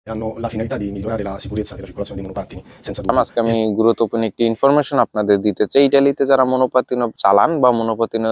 e hanno la finalità di migliorare la sicurezza della circolazione dei monopattini, senza dubbio. আজকে আমি গুরুত্বপূর্ণ একটি information আপনাদের দিতে চাই। ইটালিতে যারা মনোপাতিনো চালান বা মনোপাতিনো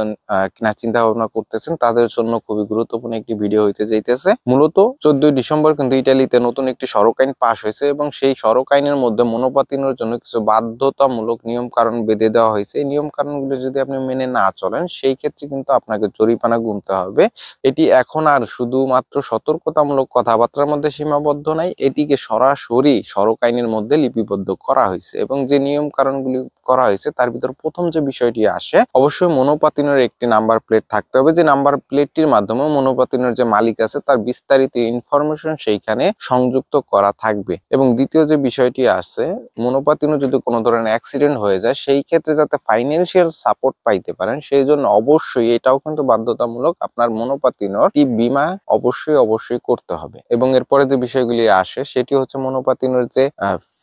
কেনার চিন্তা ভাবনা করতেছেন তাদের জন্য খুবই গুরুত্বপূর্ণ একটি ভিডিও হইতে যাইতেছে। মূলত 14 ডিসেম্বর কিন্তু ইটালিতে নতুন একটি সড়ক আইন পাশ হয়েছে এবং সেই সড়ক আইনের মধ্যে মনোপাতিনোর জন্য কিছু বাধ্যতামূলক নিয়ম কারণ বেঁধে দেওয়া হয়েছে। এই নিয়ম কারণগুলো যদি আপনি মেনে না চলেন সেই ক্ষেত্রে কিন্তু আপনাকে জরিমানা গুনতে হবে। এটি এখন আর শুধুমাত্র সতর্কতামূলক কথাবার্তার মধ্যে সীমাবদ্ধ নাই, এটিকে সরাসরি সড়ক আইনের মধ্যে লিপিবদ্ধ করা হয়েছে এবং যে নিয়ম কারণগুলি করা হয়েছে তার ভিতর প্রথম যে বিষয়টি আসে, অবশ্যই মনোপাতিনের একটি নাম্বার প্লেট থাকতে হবে। যে নাম্বার প্লেটটির মাধ্যমে মনোপাতিনের যে মালিক আছে তার বিস্তারিত ইনফরমেশন সেইখানে সংযুক্ত করা থাকবে। এবং দ্বিতীয় যে বিষয়টি আছে, মনোপাতিনো যদি কোনো ধরনের অ্যাক্সিডেন্ট হয়ে যায় সেই ক্ষেত্রে যাতে ফাইন্যান্সিয়াল সাপোর্ট পাইতে পারেন সেই জন্য অবশ্যই এটাও কিন্তু বাধ্যতামূলক, আপনার মনোপাতিনোর বীমা অবশ্যই করতে হবে। এবং এরপরে যে বিষয়গুলি আসে সেটি হচ্ছে মনোপাতিনোর যে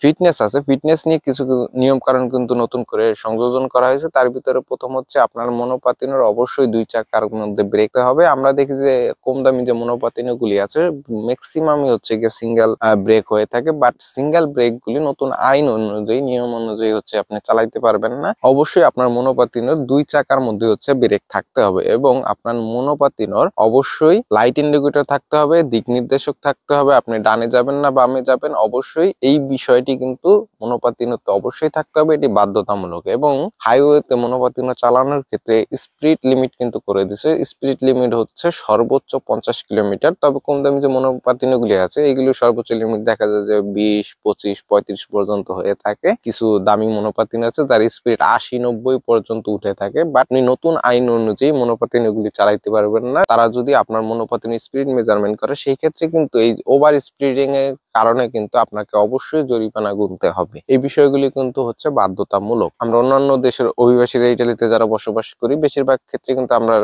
ফিটনেস আছে, ফিটনেস নিয়ে কিছু নিয়ম কারণ কিন্তু নতুন করে সংযোজন করা হয়েছে। তার ভিতরে প্রথম হচ্ছে আপনার মনোপাতিনোর অবশ্যই 2 চাকার মধ্যে ব্রেক হবে। আমরা দেখি যে কম দামি যে মনোপাতিনো গুলি আছে ম্যাক্সিমামই হচ্ছে গিয়ে সিঙ্গেল ব্রেক হয়ে থাকে, বাট সিঙ্গেল ব্রেক গুলি নতুন আইন অনুযায়ী নিয়ম অনুযায়ী হচ্ছে আপনি চালাইতে পারবেন না। অবশ্যই আপনার মনোপাতিনোর 2 চাকার মধ্যে হচ্ছে ব্রেক থাকতে হবে এবং আপনার মনোপাতিনোর অবশ্যই লাইট ইন্ডিকেটর থাকতে হবে, দিক নির্দেশক থাকতে হবে, আপনি ডানে যাবেন না বামে যাবেন অবশ্যই এই বিষয়টি কিন্তু মনোপাতিনোতে অবশ্যই থাকতে হবে, এটি বাধ্যতামূলক। এবং হাইওয়েতে মনোপাতিনো চালানোর ক্ষেত্রে স্পিড লিমিট কিন্তু করে দিছে। স্পিড লিমিট হচ্ছে সর্বোচ্চ 50 কিলোমিটার। তবে কম দামি যে মনোপাতিনো গুলি আছে এগুলো সর্বোচ্চ লিমিট দেখা যায় যে 20, 25, 35 পর্যন্ত হয়ে থাকে। কিছু দামি মনোপাতিনো আছে যার স্পিড 80, 90 পর্যন্ত উঠে থাকে। বাট আপনি নতুন আইন অনুযায়ী মনোপাতিনো গুলি চালাইতে পারবেন না। তারা যদি আপনার মনোপাতিনো স্পিড মেজারমেন্ট করে সেই ক্ষেত্রে কিন্তু এই ওভার স্পিডিং এর কারণে কিন্তু আপনাকে অবশ্যই জরিমানা গুনতে হবে। এই বিষয়গুলি কিন্তু হচ্ছে বাধ্যতামূলক। আমরা অন্যান্য দেশের অভিবাসীরা ইটালিতে যারা বসবাস করি বেশিরভাগ ক্ষেত্রে কিন্তু আমরা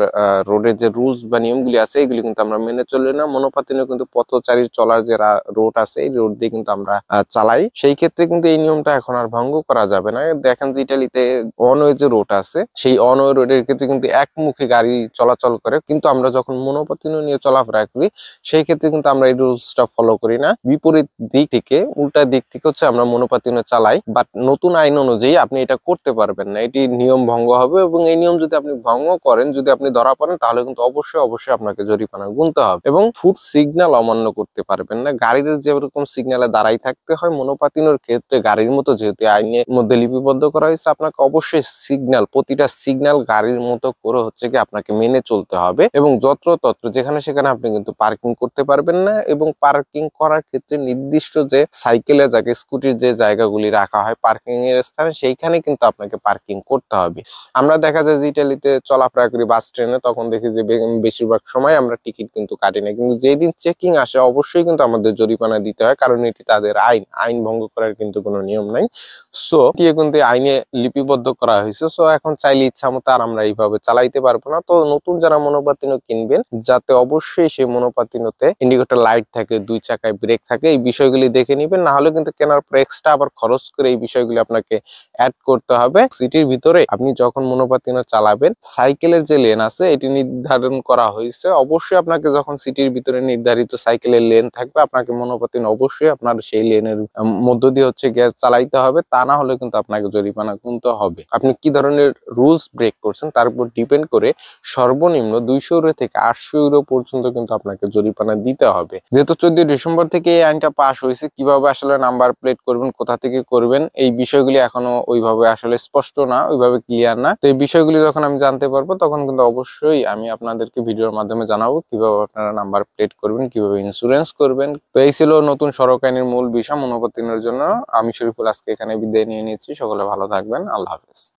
রোডের যে রুলস বা নিয়মগুলি আছে এগুলি কিন্তু আমরা মেনে চলি না। মনোপাতিনে কিন্তু পথচারীর চলার যে রোড আছে এই রোড দিয়ে কিন্তু আমরা চালাই, সেই ক্ষেত্রে কিন্তু এই নিয়মটা এখন আর ভঙ্গ করা যাবে না। দেখেন যে ইটালিতে অনওয়ে যে রোড আছে সেই অনওয়ে রোডের ক্ষেত্রে কিন্তু একমুখী গাড়ি চলাচল করে, কিন্তু আমরা যখন মনোপাতিনো নিয়ে চলাফেরা করি সেই ক্ষেত্রে কিন্তু আমরা এই রুলসটা ফলো করি না। বিপরীত দিক থেকে উল্টা দিক থেকে হচ্ছে আমরা মনোপাতিনো চালাই। বাট নতুন আইন অনুযায়ী আপনি এটা করতে পারবেন না, এটি নিয়ম ভঙ্গ হবে এবং এই নিয়ম যদি আপনি ভঙ্গ করেন, যদি আপনি ধরা পড়েন তাহলে কিন্তু অবশ্যই আপনাকে জরিমানা গুনতে হবে। এবং ফুড সিগন্যাল অমান্য করতে পারবেন না। গাড়ির যেরকম সিগন্যালে দাঁড়াই থাকতে হয় মনোপাতিনোর ক্ষেত্রে গাড়ির মতো যেহেতু আইনের মধ্যে লিপিবদ্ধ করা হয়েছে আপনাকে অবশ্যই সিগন্যাল, প্রতিটা সিগন্যাল গাড়ির মতো করে হচ্ছে কি আপনাকে মেনে চলতে হবে। এবং যত্রতত্র যেখানে সেখানে আপনি কিন্তু পার্কিং করতে পারবেন না এবং পার্কিং করার ক্ষেত্রে নির্দিষ্ট যে সাইকেলের জায়গায় স্কুটির যে জায়গাগুলি রাখা হয় পার্কিং এর স্থানে সেইখানে কিন্তু আপনাকে পার্কিং করতে হবে। আমরা দেখা যায় যে ইটালিতে চলাফেরা করি বাস ট্রেনে, তখন দেখি যে বেশিরভাগ সময় আমরা টিকিট কিন্তু কাটি না, কিন্তু যেদিন চেকিং আসে অবশ্যই কিন্তু আমাদের জরিমানা দিতে হয়, কারণ এটি তাদের আইন ভঙ্গ করার কিন্তু কোনো নিয়ম নাই। সো এটি কিন্তু আইনে লিপিবদ্ধ করা হয়েছে। সো এখন চাইলে ইচ্ছা মতো আর আমরা এইভাবে চালাইতে পারবো না। তো নতুন যারা মনোপাতিনো কিনবেন যাতে অবশ্যই সেই মনোপাতিনোতে ইন্ডিকেটর লাইট থাকে, 2 চাকায় ব্রেক থাকে, এই বিষয়গুলি দেখে নিবেন। না হলে কিন্তু কেনার পর এক্সট্রা আবার খরচ করে এই বিষয়গুলি আপনাকে অ্যাড করতে হবে। সিটির ভিতরে আপনি যখন মনোপাতিনো চালাবেন সাইকেলের যে লেন আছে এটি নির্ধারণ করা হয়েছে। অবশ্যই আপনাকে যখন সিটির ভিতরে নির্ধারিত সাইকেলের লেন থাকবে আপনাকে মনোপাতিনো অবশ্যই আপনার সেই লেনের মধ্য দিয়ে হচ্ছে গিয়ে চালাইতে হবে, তা না হলে কিন্তু আপনাকে জরিমানা গুনতে হবে। আপনি কি ধরনের রুলস ব্রেক করছেন তার উপর ডিপেন্ড করে সর্বনিম্ন 200 ইউরো থেকে 800 ইউরো পর্যন্ত কিন্তু আপনাকে জরিমানা দিতে হবে। যেহেতু 14 ডিসেম্বর থেকে এই আইনটা পাস হয়েছে, কিভাবে আসলে নাম্বার প্লেট করবেন, কোথা থেকে করবেন এই বিষয়গুলি এখনো ওইভাবে আসলে স্পষ্ট না, ওইভাবে ক্লিয়ার না। তো এই বিষয়গুলি যখন আমি জানতে পারবো তখন কিন্তু অবশ্যই আমি আপনাদেরকে ভিডিওর মাধ্যমে জানাবো কিভাবে আপনারা নাম্বার প্লেট করবেন, কিভাবে ইন্স্যুরেন্স করবেন। তো এই ছিল নতুন সড়ক আইনের মূল বিষয় মনোপাতিনের জন্য। আমি শরীফুল আজকে এখানে বিদায় নিয়ে নিচ্ছি। সকলে ভালো থাকবেন। আল্লাহ হাফেজ।